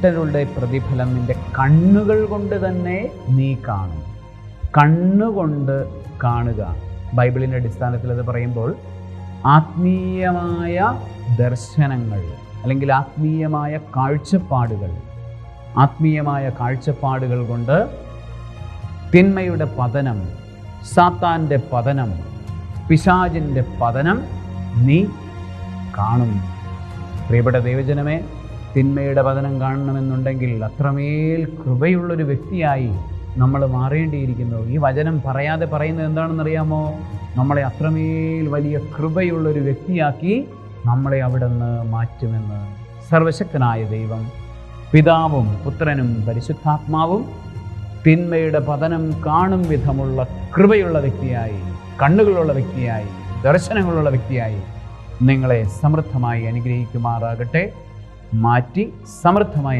ദുഷ്ടരുടെ പ്രതിഫലം നിന്റെ കണ്ണുകൾ കൊണ്ട് തന്നെ നീ കാണും. കണ്ണുകൊണ്ട് കാണുക. ബൈബിളിൻ്റെ അടിസ്ഥാനത്തിൽ അത് പറയുമ്പോൾ ആത്മീയമായ ദർശനങ്ങൾ അല്ലെങ്കിൽ ആത്മീയമായ കാഴ്ചപ്പാടുകൾ കൊണ്ട് തിന്മയുടെ പതനം, സാത്താൻ്റെ പതനം, പിശാചിൻ്റെ പതനം നീ കാണും. പ്രിയപ്പെട്ട ദൈവജനമേ, തിന്മയുടെ പതനം കാണണമെന്നുണ്ടെങ്കിൽ അത്രമേൽ കൃപയുള്ളൊരു വ്യക്തിയായി നമ്മൾ മാറേണ്ടിയിരിക്കുന്നു. ഈ വചനം പറയാതെ പറയുന്നത് എന്താണെന്നറിയാമോ? നമ്മളെ അത്രമേൽ വലിയ കൃപയുള്ളൊരു വ്യക്തിയാക്കി നമ്മളെ അവിടെ നിന്ന് മാറ്റുമെന്ന്. സർവശക്തനായ ദൈവം, പിതാവും പുത്രനും പരിശുദ്ധാത്മാവും തിന്മയുടെ പതനം കാണും വിധമുള്ള കൃപയുള്ള വ്യക്തിയായി, കണ്ണുകളുള്ള വ്യക്തിയായി, ദർശനങ്ങളുള്ള വ്യക്തിയായി നിങ്ങളെ സമൃദ്ധമായി അനുഗ്രഹിക്കുമാറാകട്ടെ. മാറ്റി സമൃദ്ധമായി